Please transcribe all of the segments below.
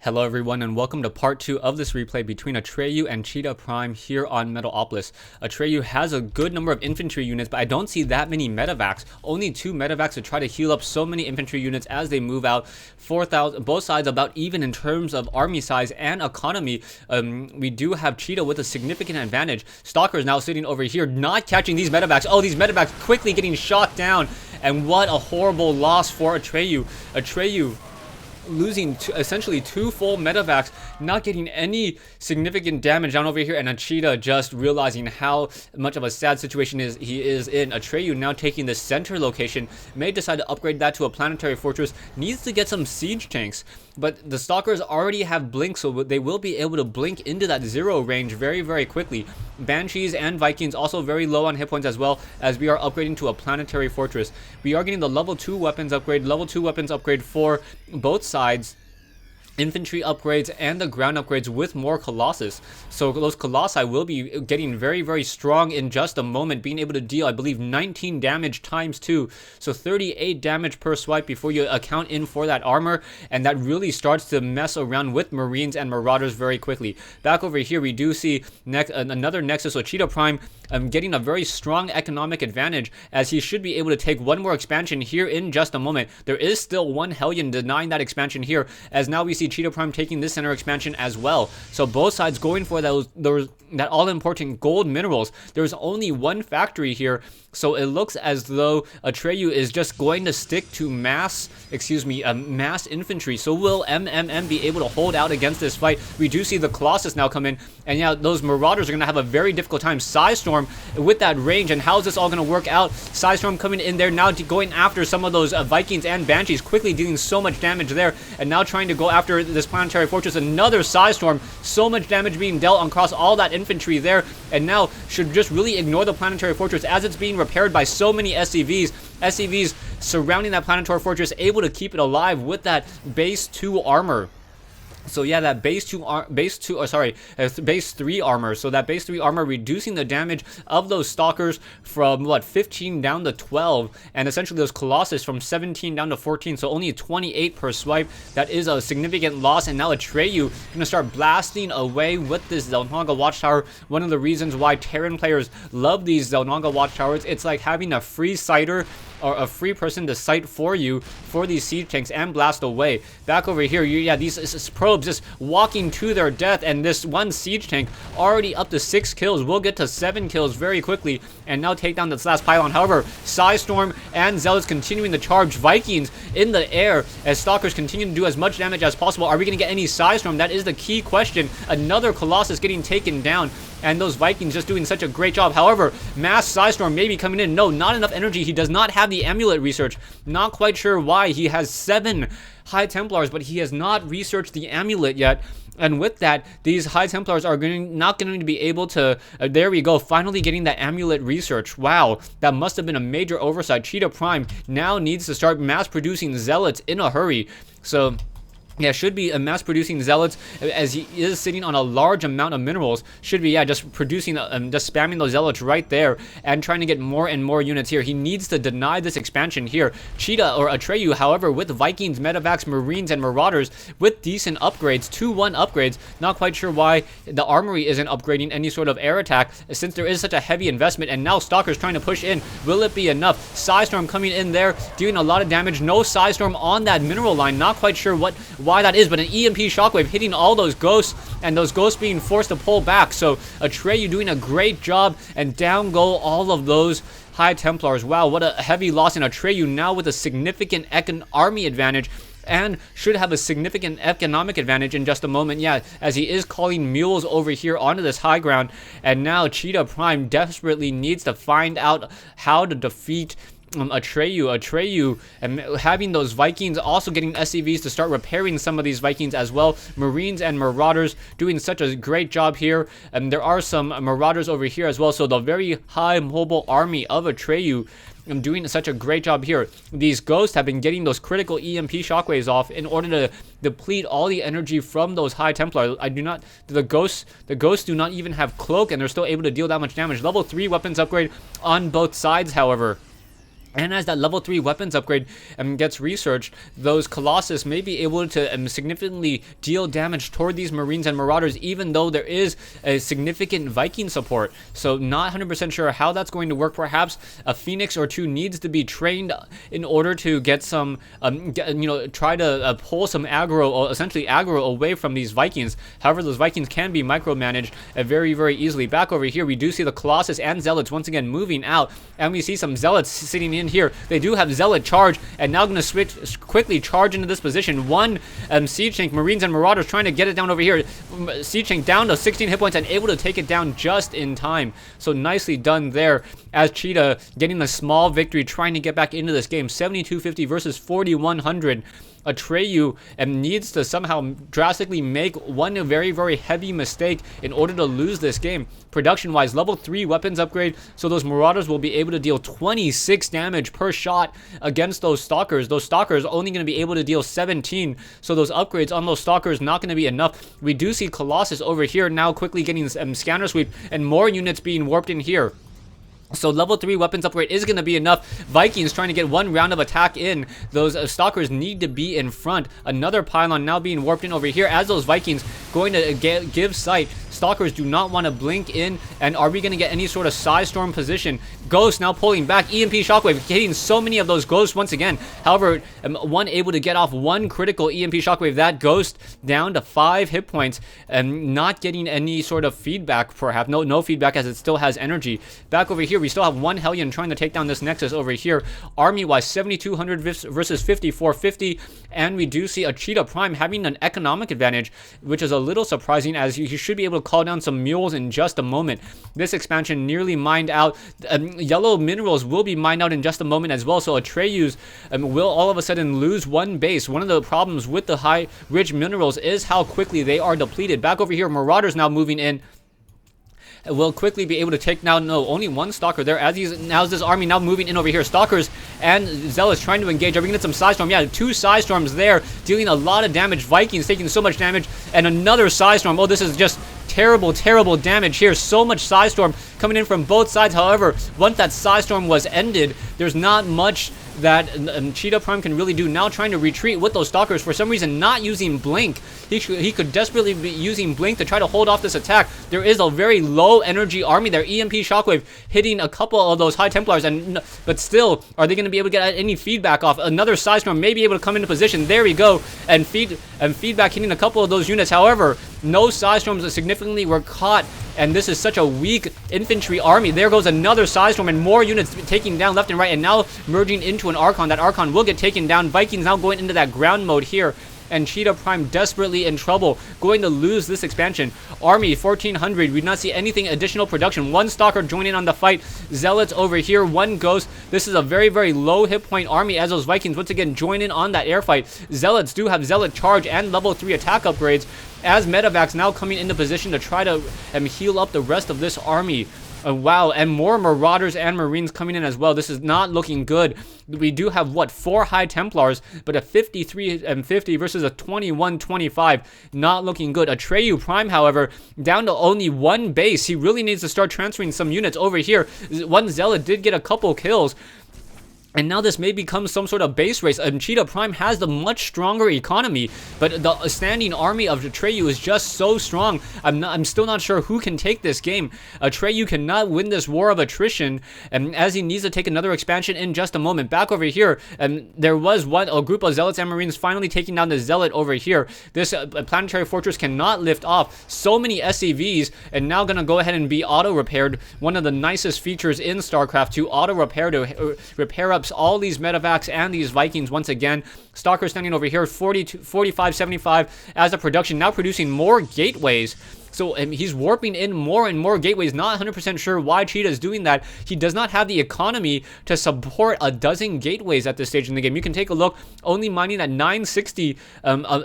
Hello everyone and welcome to part 2 of this replay between Atreyu and Chita Prime here on Metalopolis. Atreyu has a good number of infantry units, but I don't see that many medevacs. Only 2 medevacs to try to heal up so many infantry units as they move out. 4,000, both sides about even in terms of army size and economy. We do have Chita with a significant advantage. Stalker is now sitting over here, not catching these medevacs. Oh, these medevacs quickly getting shot down. And what a horrible loss for Atreyu. Atreyu losing essentially 2 full medevacs, not getting any significant damage down over here, and Chita just realizing how much of a sad situation he is in. Atreyu now taking the center location, may decide to upgrade that to a planetary fortress, needs to get some siege tanks, but the Stalkers already have blink, so they will be able to blink into that 0 range very quickly. Banshees and Vikings also very low on hit points, as well as we are upgrading to a planetary fortress. We are getting the level 2 weapons upgrade for both sides, infantry upgrades and the ground upgrades with more Colossus. So those Colossi will be getting very strong in just a moment, being able to deal, I believe, 19 damage times 2. So 38 damage per swipe before you account in for that armor, and that really starts to mess around with Marines and Marauders very quickly. Back over here, we do see another Nexus, so Chita Prime getting a very strong economic advantage, as he should be able to take one more expansion here in just a moment. There is still one Hellion denying that expansion here, as now we see Chita Prime taking this center expansion as well. So both sides going for that all-important gold minerals. There's only one factory here, so it looks as though Atreyu is just going to stick to mass infantry. So will MMM be able to hold out against this fight? We do see the Colossus now come in, and yeah, those Marauders are going to have a very difficult time. Psystorm with that range, and how is this all going to work out? Psystorm coming in there now, going after some of those Vikings and Banshees, quickly dealing so much damage there, and now trying to go after this planetary fortress. Another Psystorm, so much damage being dealt across all that infantry there, and now should just really ignore the planetary fortress as it's being repaired by so many SCVs surrounding that planetary fortress, able to keep it alive with that base 2 armor. So yeah, that base 3 armor. So that base 3 armor reducing the damage of those Stalkers from what, 15 down to 12, and essentially those Colossus from 17 down to 14. So only 28 per swipe. That is a significant loss. And now Atreyu gonna start blasting away with this Zelnaga Watchtower. One of the reasons why Terran players love these Zelnaga Watchtowers, it's like having a free sighter or a free person to sight for you for these siege tanks and blast away. Back over here, these probes just walking to their death, and this one siege tank already up to 6 kills. We'll get to 7 kills very quickly and now take down this last pylon. However, Psystorm and Zealots continuing to charge. Vikings in the air as Stalkers continue to do as much damage as possible. Are we going to get any Psystorm? That is the key question. Another Colossus getting taken down, and those Vikings just doing such a great job. However, Mass Psystorm may be coming in. No, not enough energy. He does not have the amulet research. Not quite sure why. He has 7 High Templars, but he has not researched the amulet yet. And with that, these High Templars are not going to be able to... there we go, finally getting that amulet research. Wow, that must have been a major oversight. Chita Prime now needs to start mass-producing Zealots in a hurry. So yeah, should be a mass-producing Zealots, as he is sitting on a large amount of minerals. Should be, just producing, just spamming those Zealots right there and trying to get more and more units here. He needs to deny this expansion here. Chita or Atreyu, however, with Vikings, Medevacs, Marines, and Marauders with decent upgrades, 2-1 upgrades. Not quite sure why the Armory isn't upgrading any sort of air attack, since there is such a heavy investment, and now Stalker's trying to push in. Will it be enough? Psystorm coming in there, doing a lot of damage. No Psystorm on that mineral line. Not quite sure why that is, but an EMP shockwave hitting all those ghosts, and those ghosts being forced to pull back. So Atreyu doing a great job, and down go all of those High Templars. Wow, what a heavy loss. In Atreyu now with a significant army advantage, and should have a significant economic advantage in just a moment. Yeah, as he is calling mules over here onto this high ground, and now Chita Prime desperately needs to find out how to defeat Atreyu, and having those Vikings also getting SCVs to start repairing some of these Vikings as well. Marines and Marauders doing such a great job here, and there are some Marauders over here as well. So the very high mobile army of Atreyu doing such a great job here. These ghosts have been getting those critical EMP shockwaves off in order to deplete all the energy from those High Templars. The ghosts do not even have cloak, and they're still able to deal that much damage. Level 3 weapons upgrade on both sides, however. And as that level 3 weapons upgrade gets researched, those Colossus may be able to significantly deal damage toward these Marines and Marauders, even though there is a significant Viking support. So not 100% sure how that's going to work. Perhaps a Phoenix or two needs to be trained in order to get some, try to pull some aggro, or essentially aggro away from these Vikings. However, those Vikings can be micromanaged very, very easily. Back over here, we do see the Colossus and Zealots once again moving out, and we see some Zealots sitting in here. They do have Zealot charge, and now going to switch quickly charge into this position. One Siege Tank, Marines and Marauders trying to get it down over here. Siege Tank down to 16 hit points and able to take it down just in time. So nicely done there, as Chita getting a small victory, trying to get back into this game. 7250 versus 4100. Atreyu needs to somehow drastically make one very, very heavy mistake in order to lose this game. Production-wise, level 3 weapons upgrade, so those Marauders will be able to deal 26 damage per shot against those Stalkers. Those Stalkers only going to be able to deal 17, so those upgrades on those Stalkers not going to be enough. We do see Colossus over here now quickly getting scanner sweep, and more units being warped in here. So level 3 weapons upgrade is going to be enough. Vikings trying to get one round of attack in. Those Stalkers need to be in front. Another pylon now being warped in over here as those Vikings going to give sight. Stalkers do not want to blink in, and are we going to get any sort of Psy Storm position? Ghost now pulling back. EMP Shockwave hitting so many of those Ghosts once again. However, one able to get off one critical EMP Shockwave. That Ghost down to 5 hit points, and not getting any sort of feedback, perhaps. No feedback, as it still has energy. Back over here, we still have one Hellion trying to take down this Nexus over here. Army-wise, 7,200 versus 5,450, and we do see a Chita Prime having an economic advantage, which is a little surprising, as he should be able to call down some mules in just a moment. This expansion nearly mined out. Yellow minerals will be mined out in just a moment as well, so Atreyu's will all of a sudden lose one base. One of the problems with the high rich minerals is how quickly they are depleted. Back over here, Marauders now moving in. Will quickly be able to take down, only one Stalker there, as this army now moving in over here. Stalkers and Zealots trying to engage. Are we going to get some Psy Storm? Yeah, 2 Psy Storms there, dealing a lot of damage. Vikings taking so much damage, and another Psy Storm. Oh, this is just terrible, terrible damage here. So much Psy Storm coming in from both sides. However, once that Psy Storm was ended, there's not much that Chita Prime can really do. Now trying to retreat with those Stalkers, for some reason not using Blink. He could desperately be using Blink to try to hold off this attack. There is a very low energy army there. EMP Shockwave hitting a couple of those High Templars, but still, are they going to be able to get any feedback off? Another Psy Storm may be able to come into position. There we go, and feedback hitting a couple of those units. However, no Psy Storms significantly were caught, and this is such a weak infantry army. There goes another Psy Storm, and more units taking down left and right, and now merging into an Archon. That Archon will get taken down. Vikings now going into that ground mode here, and Chita Prime desperately in trouble, going to lose this expansion. Army 1400, we do not see anything additional production. One Stalker joining on the fight. Zealots over here, one Ghost. This is a very, very low hit point army, as those Vikings once again join in on that air fight. Zealots do have Zealot charge and level 3 attack upgrades, as Medevacs now coming into position to try to heal up the rest of this army. Wow, and more Marauders and Marines coming in as well. This is not looking good. We do have, 4 High Templars, but a 53-50 versus a 21-25. Not looking good. Atreyu Prime, however, down to only 1 base. He really needs to start transferring some units over here. One Zealot did get a couple kills, and now this may become some sort of base race. Chita Prime has the much stronger economy, but the standing army of Atreyu is just so strong. I'm still not sure who can take this game. Atreyu cannot win this war of attrition, as he needs to take another expansion in just a moment. Back over here, there was a group of Zealots and Marines finally taking down the Zealot over here. This planetary fortress cannot lift off. So many SCVs, and now going to go ahead and be auto-repaired. One of the nicest features in Starcraft, to auto-repair, to repair up all these Medevacs and these Vikings once again. Stalker standing over here, 45, 75 as a production, now producing more gateways. So he's warping in more and more gateways. Not 100% sure why Chita is doing that. He does not have the economy to support a dozen gateways at this stage in the game. You can take a look, only mining at 960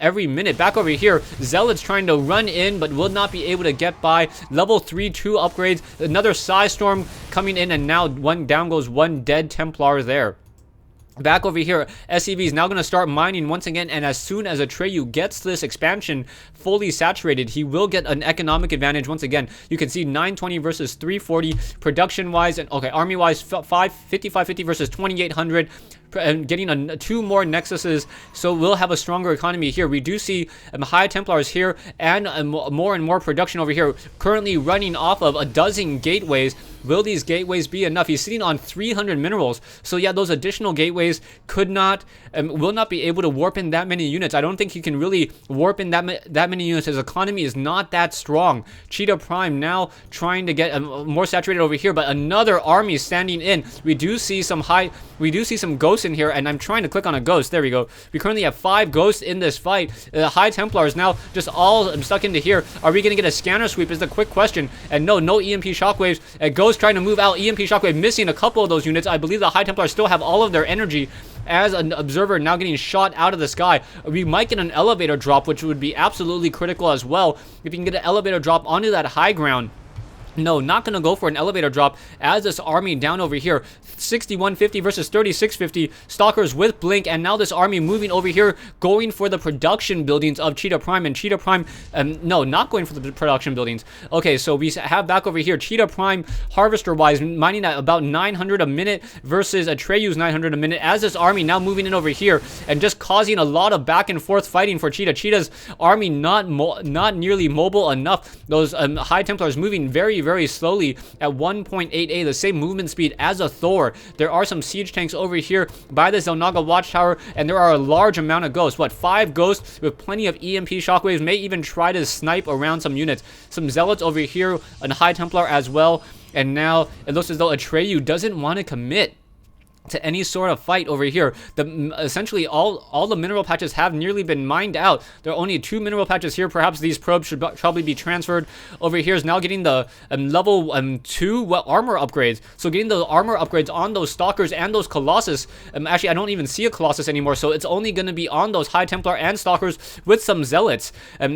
every minute. Back over here, Zealots trying to run in, but will not be able to get by. Level 3, 2 upgrades. Another Psy Storm coming in, and now down goes one dead Templar there. Back over here, SCV is now going to start mining once again, and as soon as Atreyu gets this expansion fully saturated, he will get an economic advantage once again. You can see 920 versus 340 production-wise, and okay, army-wise, 5550 versus 2800. And getting two more nexuses, so we'll have a stronger economy here. We do see high Templars here and more production over here, currently running off of a dozen gateways. Will these gateways be enough? He's sitting on 300 minerals, so yeah, those additional gateways will not be able to warp in that many units. I don't think he can really warp in that many units. His economy is not that strong. Cheetah Prime now trying to get more saturated over here, but another army standing in. We do see some ghosts in here, and I'm trying to click on a ghost. There we go. We currently have 5 ghosts in this fight. The High Templars now just all stuck into here. Are we going to get a scanner sweep is the quick question. And no EMP shockwaves. A ghost trying to move out. EMP shockwave missing a couple of those units. I believe the High Templars still have all of their energy. As an observer now getting shot out of the sky, we might get an elevator drop, which would be absolutely critical as well. If you can get an elevator drop onto that high ground. No, not going to go for an elevator drop as this army down over here. 6150 versus 3650. Stalkers with Blink, and now this army moving over here, going for the production buildings of Cheetah Prime. And Cheetah Prime, no, not going for the production buildings. Okay, so we have back over here, Cheetah Prime, harvester-wise, mining at about 900 a minute versus Atreyu's 900 a minute. As this army now moving in over here and just causing a lot of back and forth fighting for Cheetah. Cheetah's army not nearly mobile enough. Those High Templars moving very slowly at 1.88, the same movement speed as a Thor. There are some siege tanks over here by the Xel'Naga Watchtower, and there are a large amount of ghosts. 5 ghosts with plenty of EMP shockwaves, may even try to snipe around some units. Some Zealots over here, a High Templar as well, and now it looks as though Atreyu doesn't want to commit to any sort of fight over here. Essentially all the mineral patches have nearly been mined out. There are only 2 mineral patches here. Perhaps these probes should probably be transferred. Over here is now getting the level 2 armor upgrades. So getting the armor upgrades on those Stalkers and those Colossus. Actually, I don't even see a Colossus anymore, so it's only going to be on those High Templar and Stalkers with some Zealots.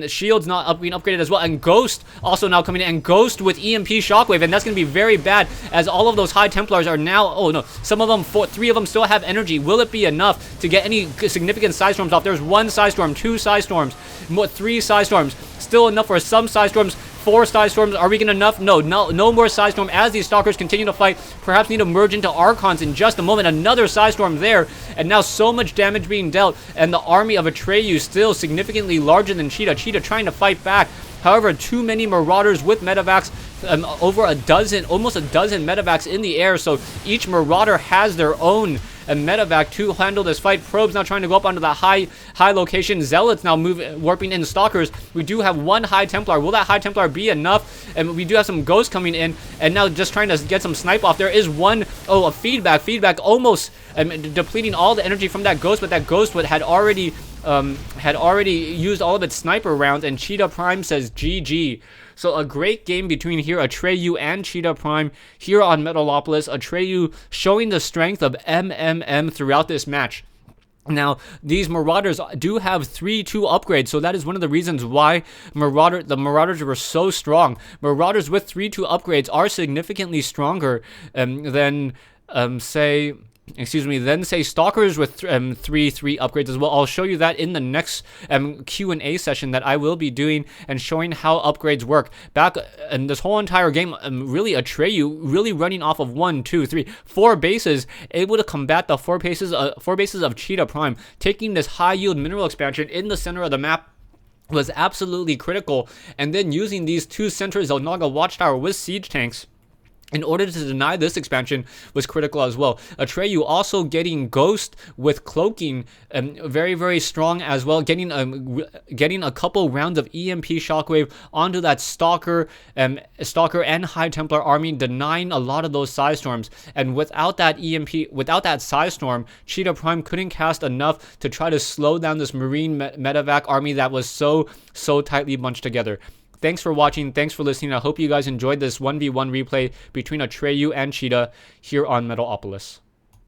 Shield's not being upgraded as well, and Ghost also now coming in, and Ghost with EMP Shockwave, and that's going to be very bad as all of those High Templars are now, oh no, some of them 3 of them still have energy. Will it be enough to get any significant Psi Storms off? There's 1 Psi Storm, 2 Psi Storms, 3 Psi Storms. Still enough for some Psi Storms. 4 Psi Storms. Are we getting enough? No more Psi Storm as these Stalkers continue to fight. Perhaps need to merge into Archons in just a moment. Another Psi Storm there. And now so much damage being dealt. And the army of Atreyu still significantly larger than Cheetah. Cheetah trying to fight back. However, too many Marauders with Medivacs, over almost a dozen Medivacs in the air, so each Marauder has their own Medivac to handle this fight. Probes now trying to go up onto that high location. Zealots now warping in. Stalkers. We do have 1 High Templar. Will that High Templar be enough? And we do have some ghosts coming in, and now just trying to get some snipe off. There is a feedback almost depleting all the energy from that ghost, but that ghost had already used all of its sniper rounds, and Cheetah Prime says GG. So a great game between here Atreyu and Cheetah Prime here on Metalopolis. Atreyu showing the strength of MMM throughout this match. Now, these Marauders do have 3-2 upgrades, so that is one of the reasons why the Marauders were so strong. Marauders with 3-2 upgrades are significantly stronger than, say Stalkers with 3-3 upgrades as well. I'll show you that in the next Q&A session that I will be doing and showing how upgrades work. Back in this whole entire game, really Atreyu really running off of 1, 2, 3, 4 bases, able to combat the 4 bases of Cheetah Prime. Taking this high yield mineral expansion in the center of the map was absolutely critical, and then using these 2 centers of Xel'Naga Watchtower with siege tanks in order to deny this expansion was critical as well. Atreyu also getting Ghost with cloaking, very strong as well. Getting a couple rounds of EMP Shockwave onto that Stalker and High Templar army, denying a lot of those Psi Storms. And without that Psi Storm, Cheetah Prime couldn't cast enough to try to slow down this Marine Medivac army that was so tightly bunched together. Thanks for watching. Thanks for listening. I hope you guys enjoyed this 1v1 replay between Atreyu and Cheetah here on Metalopolis.